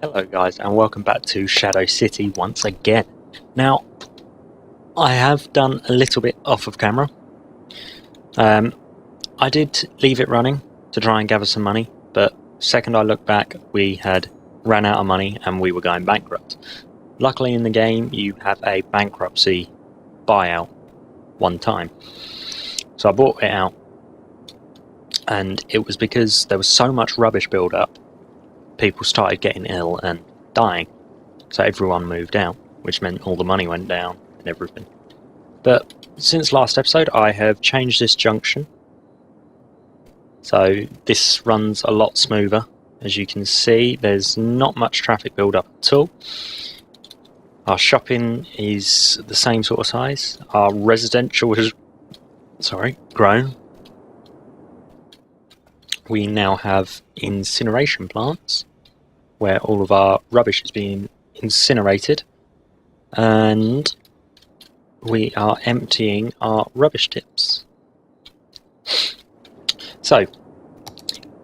Hello guys, and welcome back to Shadow City once again. Now, I have done a little bit off of camera. I did leave it running to try and gather some money, but second I looked back, we had ran out of money and we were going bankrupt. Luckily in the game, you have a bankruptcy buyout one time. So I bought it out, and it was because there was so much rubbish build up. People started getting ill and dying, so everyone moved out, which meant all the money went down and everything. But since last episode I have changed this junction, so this runs a lot smoother. As you can see, there's not much traffic build up at all. Our shopping is the same sort of size. Our residential has grown. We now have incineration plants where all of our rubbish is being incinerated, and we are emptying our rubbish tips. So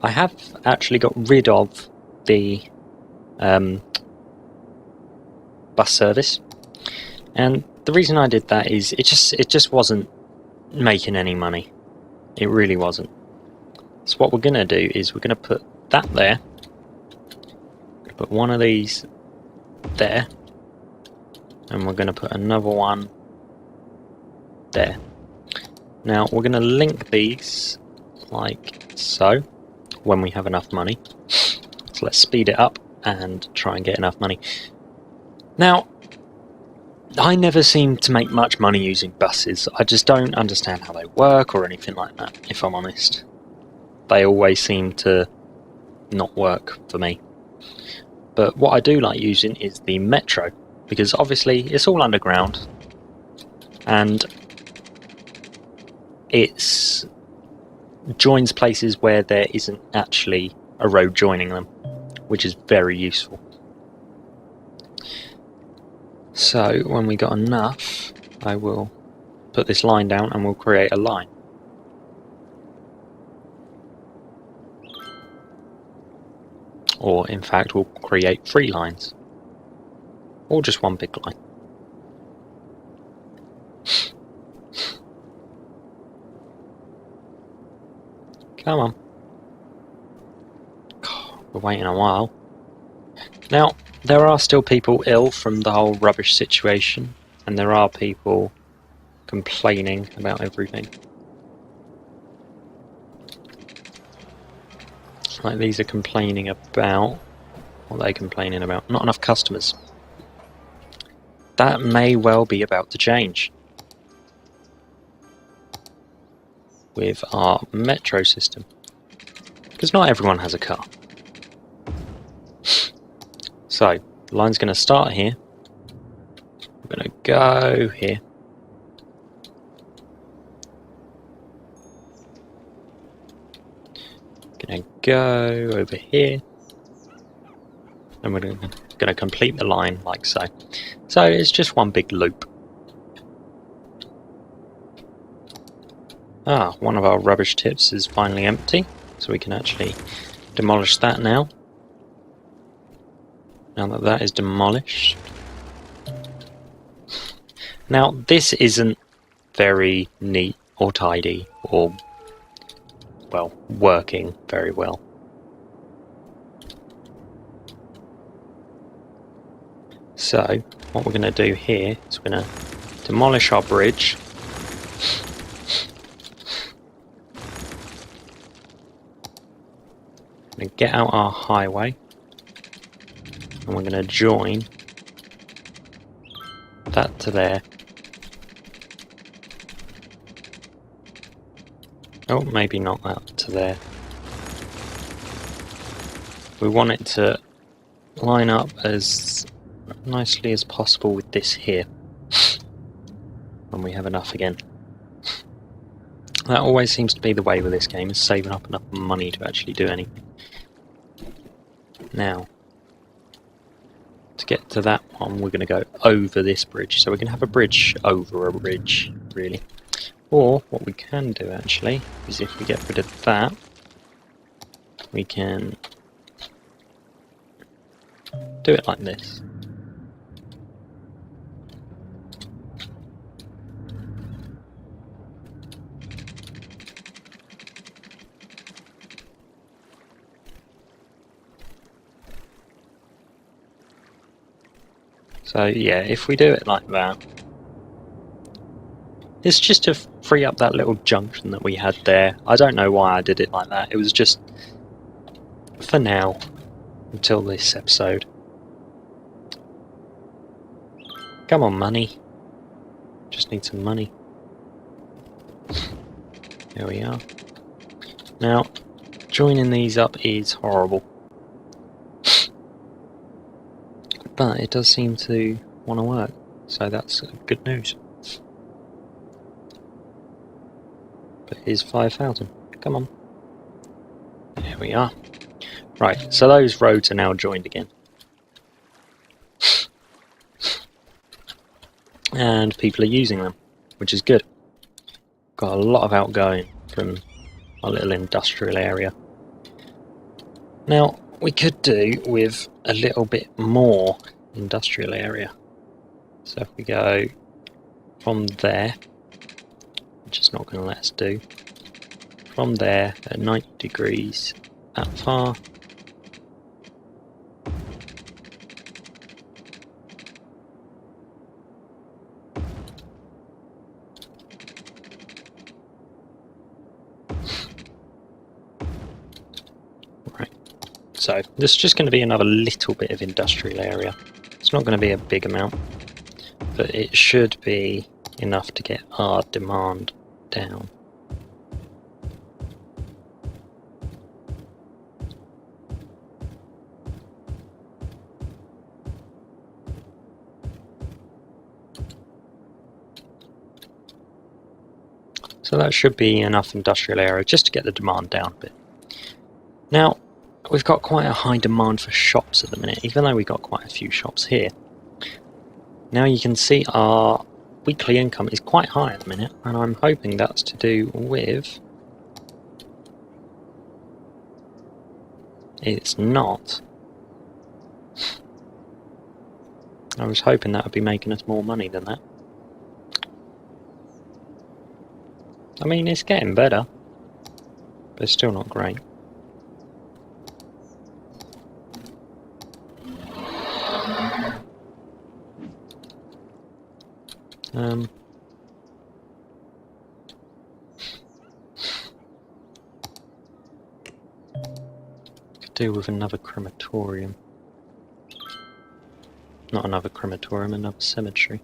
I have actually got rid of the bus service, and the reason I did that is it just wasn't making any money. It really wasn't. So what we're going to do is we're going to put that there, put one of these there, and we're going to put another one there. Now we're going to link these like so when we have enough money. So let's speed it up and try and get enough money. Now, I never seem to make much money using buses. I just don't understand how they work or anything like that, if I'm honest. They always seem to not work for me. But what I do like using is the metro, because obviously it's all underground and it joins places where there isn't actually a road joining them, which is very useful. So when we got enough, I will put this line down and we'll create a line. Or in fact we'll create 3 lines, or just one big line. Come on. God, we're waiting a while. Now, there are still people ill from the whole rubbish situation, and there are people complaining about everything. Like these are complaining about, what are they complaining about? Not enough customers. That may well be about to change with our metro system, because not everyone has a car. So the line's going to start here. We're going to go here. Going to go over here, and we're going to complete the line like so. So it's just one big loop. One of our rubbish tips is finally empty, so we can actually demolish that now. Now that that is demolished. Now this isn't very neat or tidy or, well, working very well. So what we're going to do here is we're going to demolish our bridge. We're going to get out our highway, and we're going to join that to there. Oh, maybe not that to there. We want it to line up as nicely as possible with this here when we have enough again. That always seems to be the way with this game, is saving up enough money to actually do anything. Now, to get to that one, we're going to go over this bridge. So we're going to have a bridge over a bridge, really. Or what we can do actually is, if we get rid of that, we can do it like this. So yeah, if we do it like that, it's just to free up that little junction that we had there. I don't know why I did it like that. It was just for now, until this episode. Come on, money. Just need some money. There we are. Now, joining these up is horrible. But it does seem to want to work, so that's good news. But it is 5,000. Come on. There we are. Right, so those roads are now joined again. And people are using them, which is good. Got a lot of outgoing from our little industrial area. Now, we could do with a little bit more industrial area. So if we go from there, which is not going to let us do, from there at 90 degrees that far, right. So this is just going to be another little bit of industrial area. It's not going to be a big amount, but it should be enough to get our demand down. So that should be enough industrial area just to get the demand down a bit. Now, we've got quite a high demand for shops at the minute, even though we've got quite a few shops here. Now you can see our weekly income is quite high at the minute, and I'm hoping that's to do with... It's not. I was hoping that would be making us more money than that. I mean, it's getting better, but it's still not great. Could do with another crematorium. Not another crematorium, another cemetery.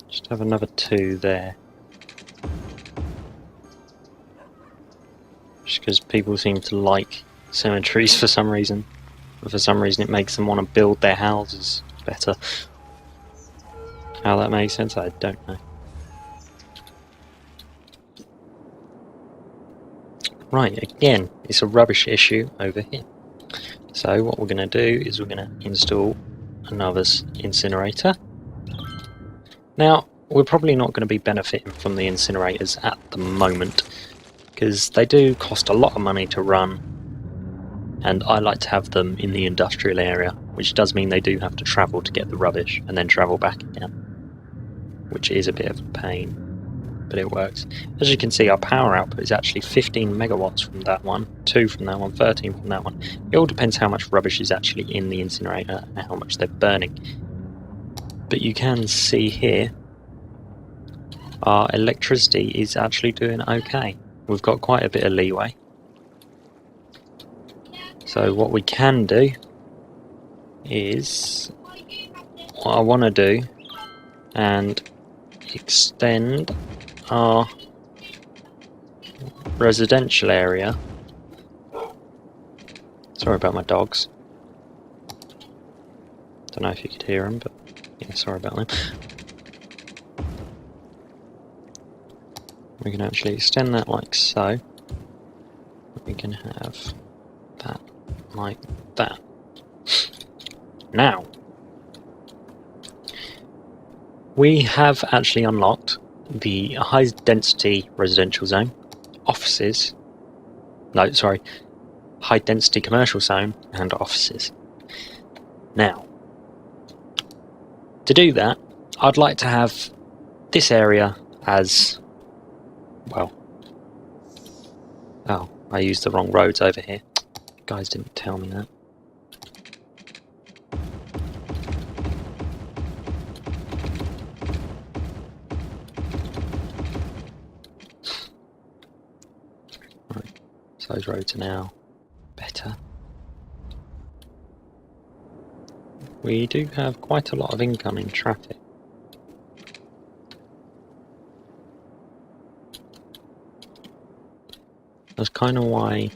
Just have another 2 there. Just because people seem to like cemeteries for some reason. But for some reason it makes them want to build their houses better. How that makes sense, I don't know. Right, again, it's a rubbish issue over here. So what we're going to do is we're going to install another incinerator. Now, we're probably not going to be benefiting from the incinerators at the moment, because they do cost a lot of money to run, and I like to have them in the industrial area, which does mean they do have to travel to get the rubbish and then travel back again, which is a bit of a pain, but it works. As you can see, our power output is actually 15 megawatts from that one, 2 from that one, 13 from that one. It all depends how much rubbish is actually in the incinerator and how much they're burning. But you can see here, our electricity is actually doing okay. We've got quite a bit of leeway. So what we can do is, what I want to do, and extend our residential area. Sorry about my dogs. Don't know if you could hear them, but yeah, sorry about them. We can actually extend that like so. We can have that like that. Now, we have actually unlocked the high density residential zone, offices, No, sorry, high density commercial zone and offices. Now, to do that, I'd like to have this area as, well, oh, I used the wrong roads over here. Guys didn't tell me that. Right, so those roads are now better. We do have quite a lot of incoming traffic. That's kind of why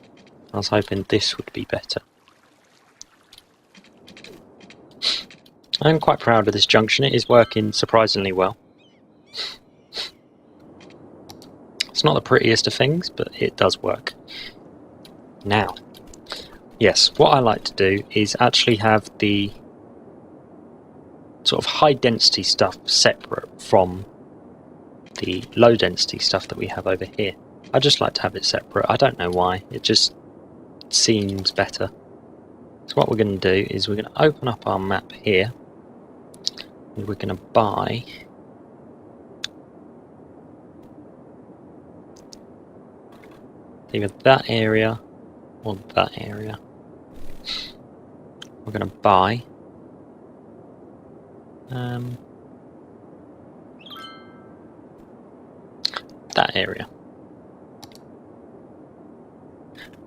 I was hoping this would be better. I'm quite proud of this junction. It is working surprisingly well. It's not the prettiest of things, but it does work. Now, yes, what I like to do is actually have the sort of high density stuff separate from the low density stuff that we have over here. I just like to have it separate. I don't know why, it just seems better. So what we're going to do is we're going to open up our map here and we're going to buy either that area or that area. We're going to buy that area.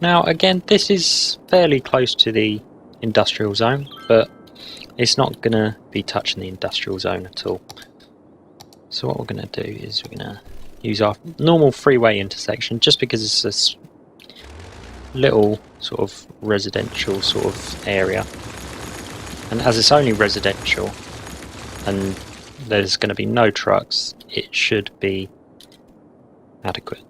Now again, this is fairly close to the industrial zone, but it's not going to be touching the industrial zone at all. So what we're going to do is we're going to use our normal freeway intersection, just because it's this little sort of residential sort of area, and as it's only residential and there's going to be no trucks, it should be adequate.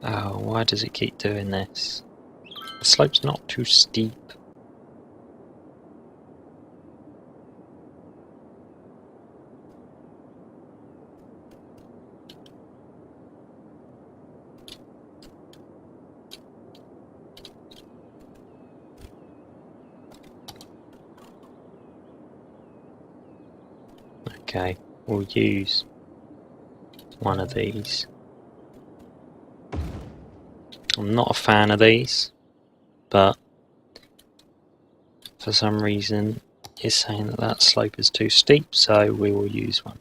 Oh, why does it keep doing this? The slope's not too steep. Okay, we'll use one of these. I'm not a fan of these, but for some reason it's saying that that slope is too steep, so we will use one.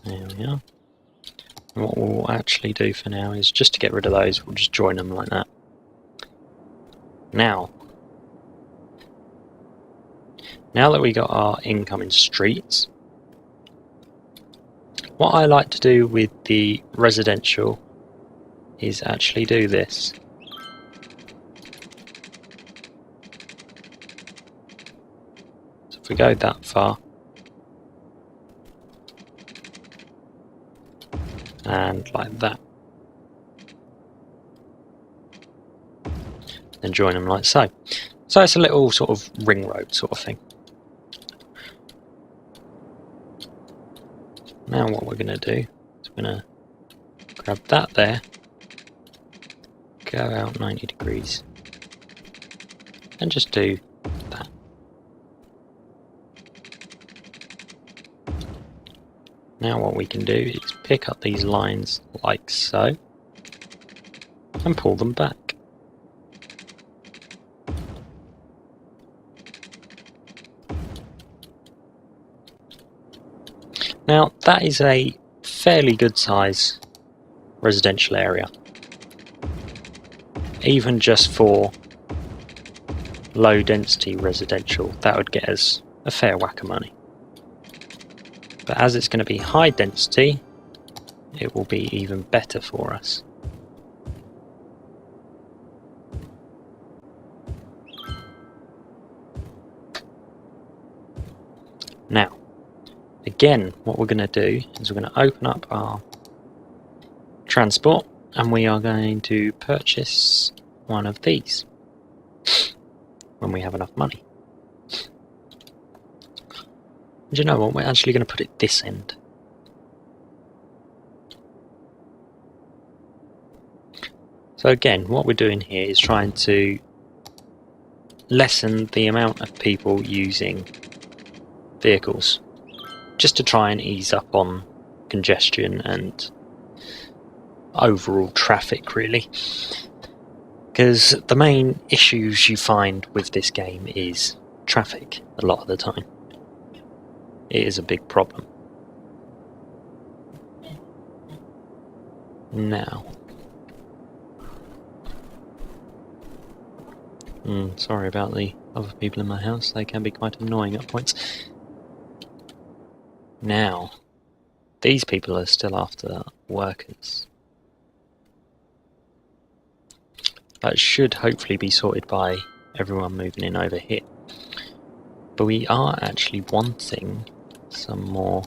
There we are. And what we'll actually do for now is, just to get rid of those, we'll just join them like that. Now that we got our incoming streets, what I like to do with the residential is actually do this. So if we go that far, and like that, then join them like so. So it's a little sort of ring road sort of thing. Now what we're going to do is we're going to grab that there, go out 90 degrees, and just do that. Now what we can do is pick up these lines like so, and pull them back. Now that is a fairly good size residential area, even just for low density residential. That would get us a fair whack of money, but as it's going to be high density, it will be even better for us. Now again, what we're going to do is we're going to open up our transport, and we are going to purchase one of these when we have enough money. Do you know what? We're actually going to put it this end. So again, what we're doing here is trying to lessen the amount of people using vehicles, just to try and ease up on congestion and overall traffic, really. Because the main issues you find with this game is traffic a lot of the time. It is a big problem. Now, sorry about the other people in my house, they can be quite annoying at points. Now, these people are still after workers. That should hopefully be sorted by everyone moving in over here. But we are actually wanting some more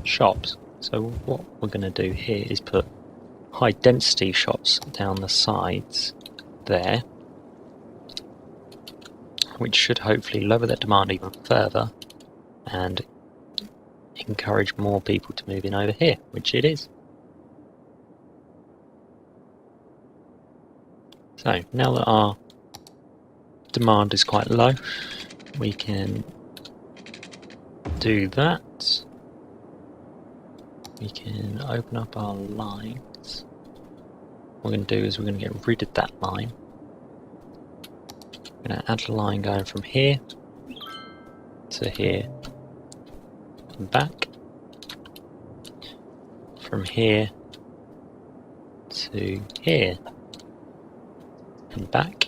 shops. So what we're going to do here is put high density shops down the sides there, which should hopefully lower that demand even further and encourage more people to move in over here, which it is. So now that our demand is quite low, we can do that. We can open up our lines. What we're going to do is we're going to get rid of that line. We're going to add a line going from here to here and back. From here to here and back.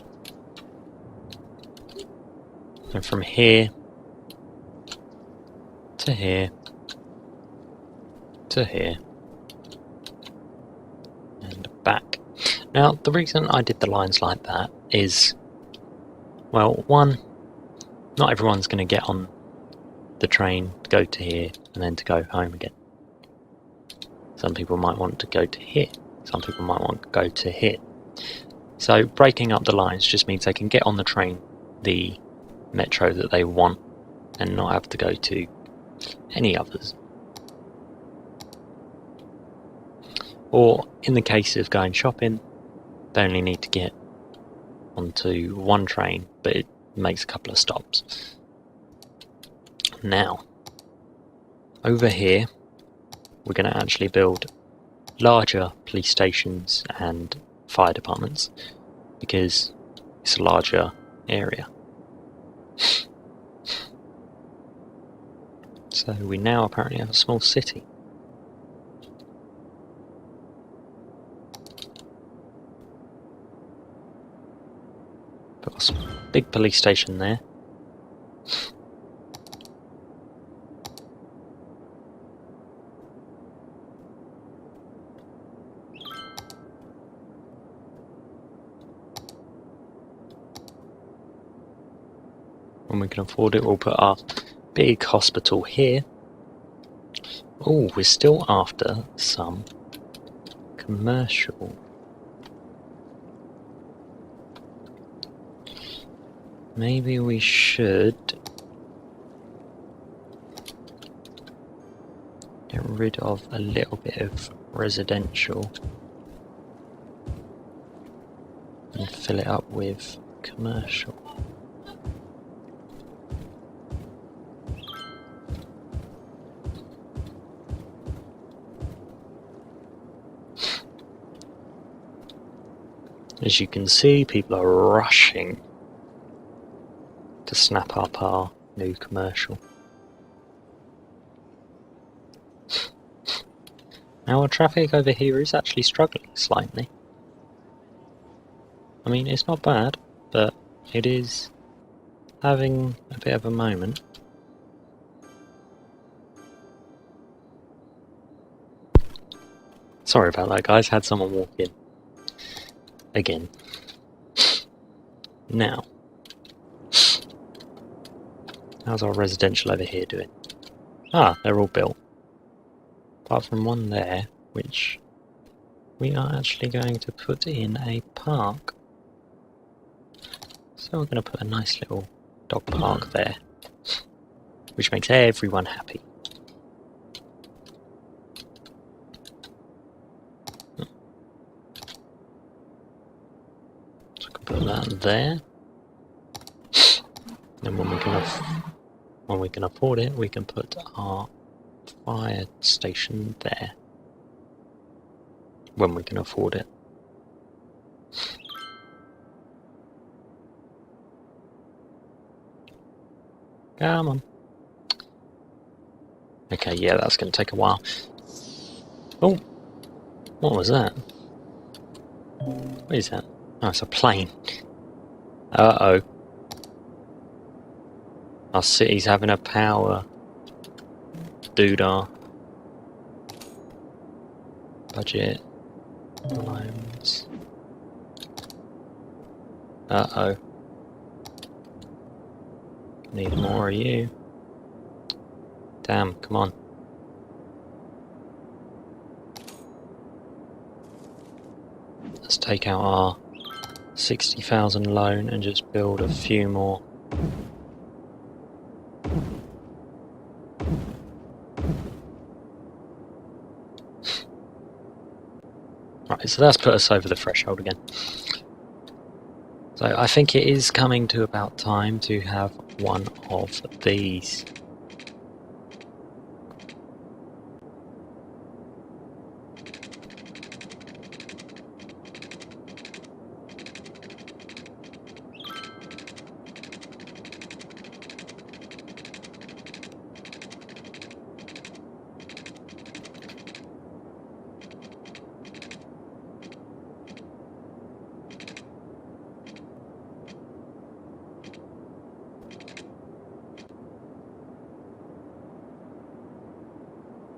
And from here to here to here and back. Now, the reason I did the lines like that is, well, one, not everyone's going to get on the train to go to here and then to go home again. Some people might want to go to here. Some people might want to go to here. So breaking up the lines just means they can get on the train, the metro that they want, and not have to go to any others. Or in the case of going shopping, they only need to get onto one train, but it makes a couple of stops. Now, over here, we're going to actually build larger police stations and fire departments, because it's a larger area. So we now apparently have a small city. Got a big police station there. When we can afford it, we'll put our big hospital here. Oh, we're still after some commercial. Maybe we should get rid of a little bit of residential and fill it up with commercial. As you can see, people are rushing to snap up our new commercial. Now our traffic over here is actually struggling slightly. I mean, it's not bad, but it is having a bit of a moment. Sorry about that, guys. Had someone walk in. Again. Now, how's our residential over here doing? Ah, they're all built. Apart from one there, which we are actually going to put in a park. So we're going to put a nice little dog park there, which makes everyone happy. So I can put that there. Then when we can afford it, we can put our fire station there. When we can afford it. Come on. Okay, yeah, that's going to take a while. Oh, what was that? What is that? Oh, it's a plane. Uh-oh. Our city's having a power doodah. Budget. Loans. Uh-oh. Need more of you. Damn, come on. Let's take out our 60,000 loan and just build a few more. Right, so that's put us over the threshold again. So I think it is coming to about time to have one of these.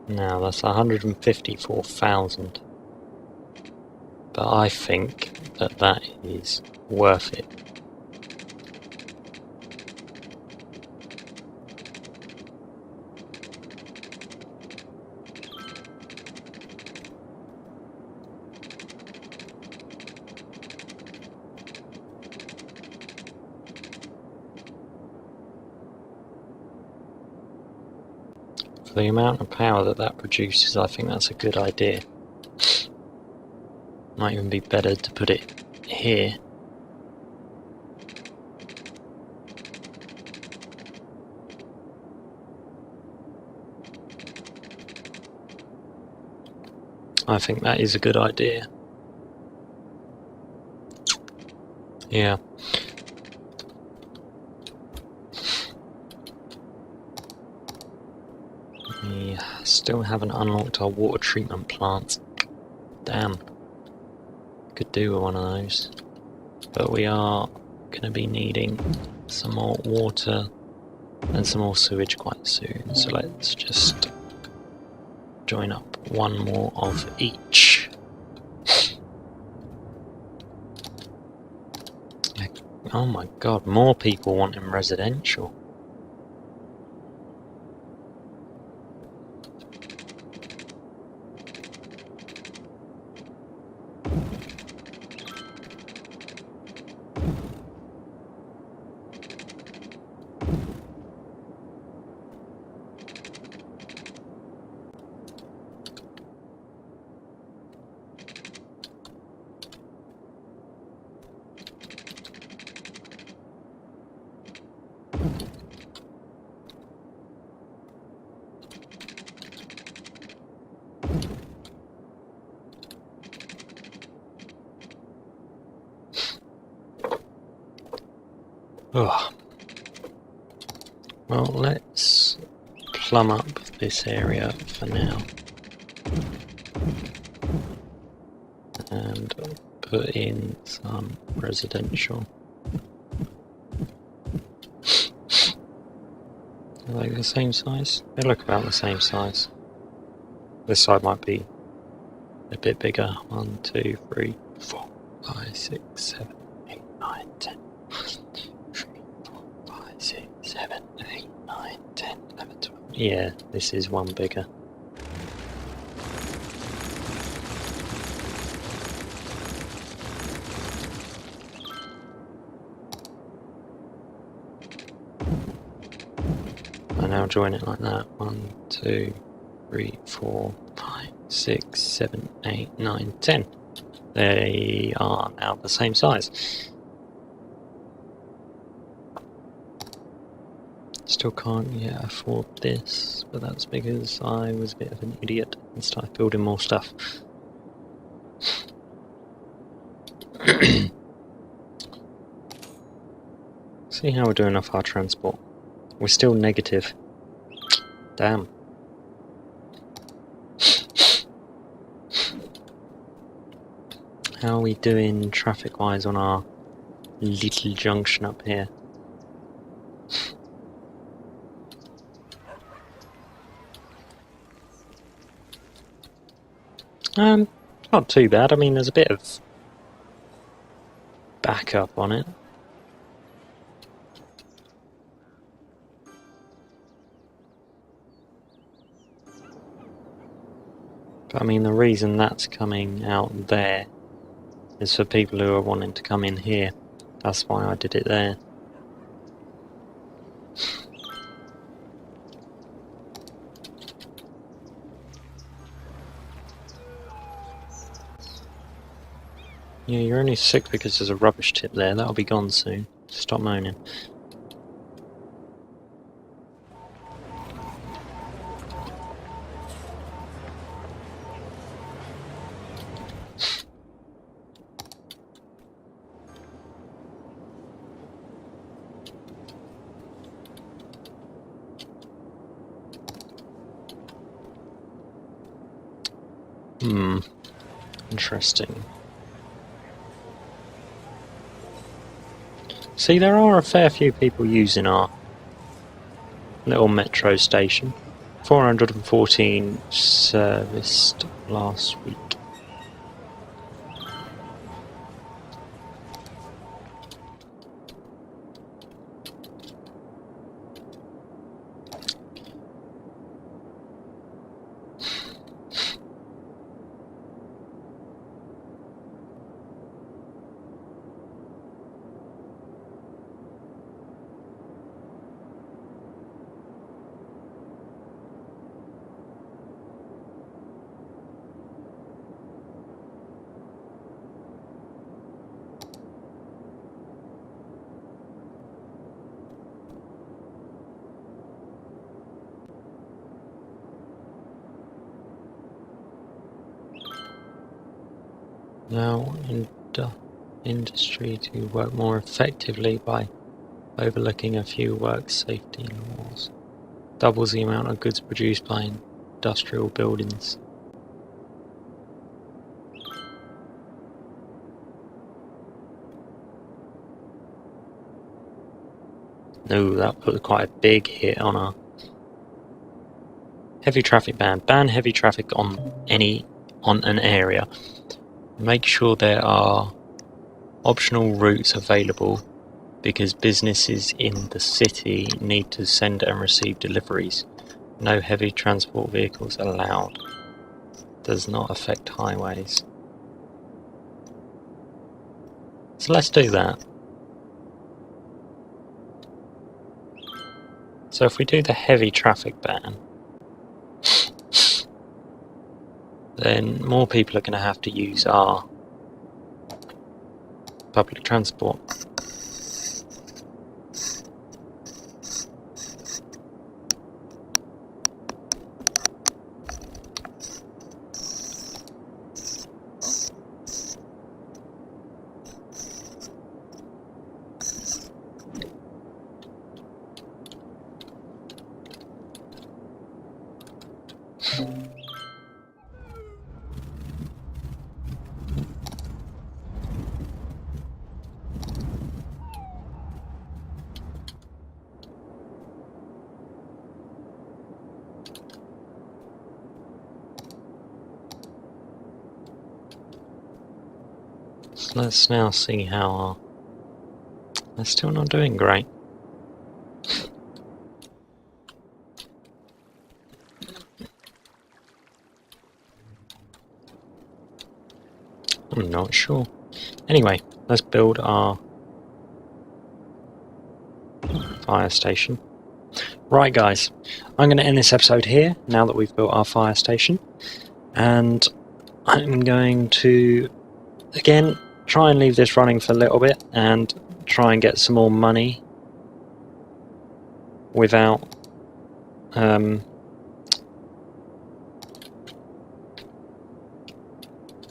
Now that's 154,000, but I think that that is worth it. For the amount of power that that produces, I think that's a good idea. Might even be better to put it here. I think that is a good idea. Yeah. We still haven't unlocked our water treatment plant. Damn. Could do with one of those. But we are going to be needing some more water and some more sewage quite soon. So let's just join up one more of each. Oh my god, more people wanting residential. Ugh. Well, let's plumb up this area for now. And put in some residential. Are they the same size? They look about the same size. This side might be a bit bigger. 1, 2, 3, 4, 5, 6, 7, 8, 9, 10. 7, 8, 9, 10, 11, 12. Yeah, this is one bigger. now join it like that. 1, 2, 3, 4, 5, 6, 7, 8, 9, 10. They are now the same size. Still can't yet afford this, but that's because I was a bit of an idiot and started building more stuff. See how we're doing off our transport. We're still negative. Damn. How are we doing traffic-wise on our little junction up here? Not too bad. I mean, there's a bit of backup on it. But I mean, the reason that's coming out there is for people who are wanting to come in here. That's why I did it there. Yeah, you're only sick because there's a rubbish tip there. That'll be gone soon. Stop moaning. Interesting. See, there are a fair few people using our little metro station. 414 serviced last week. Now industry to work more effectively by overlooking a few work safety laws. Doubles the amount of goods produced by industrial buildings. No, that put quite a big hit on our heavy traffic ban. Ban heavy traffic on an area. Make sure there are optional routes available because businesses in the city need to send and receive deliveries. No heavy transport vehicles allowed. Does not affect highways. So let's do that. So if we do the heavy traffic ban, then more people are going to have to use our public transport. So let's now see how they're still not doing great. I'm not sure. Anyway, let's build our fire station. Right guys, I'm going to end this episode here now that we've built our fire station, and I'm going to again try and leave this running for a little bit and try and get some more money without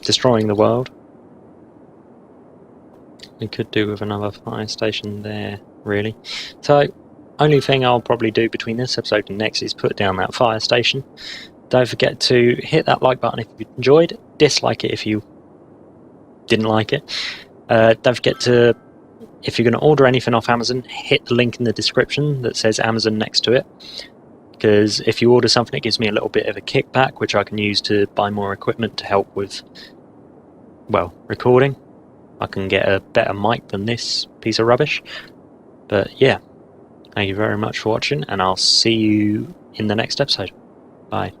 destroying the world. We could do with another fire station there, really. So only thing I'll probably do between this episode and next is put down that fire station. Don't forget to hit that like button if you enjoyed, dislike it if you didn't like it. Don't forget to, if you're going to order anything off Amazon, hit the link in the description that says Amazon next to it, because if you order something it gives me a little bit of a kickback which I can use to buy more equipment to help with, well, recording. I can get a better mic than this piece of rubbish. But yeah, thank you very much for watching, and I'll see you in the next episode. Bye.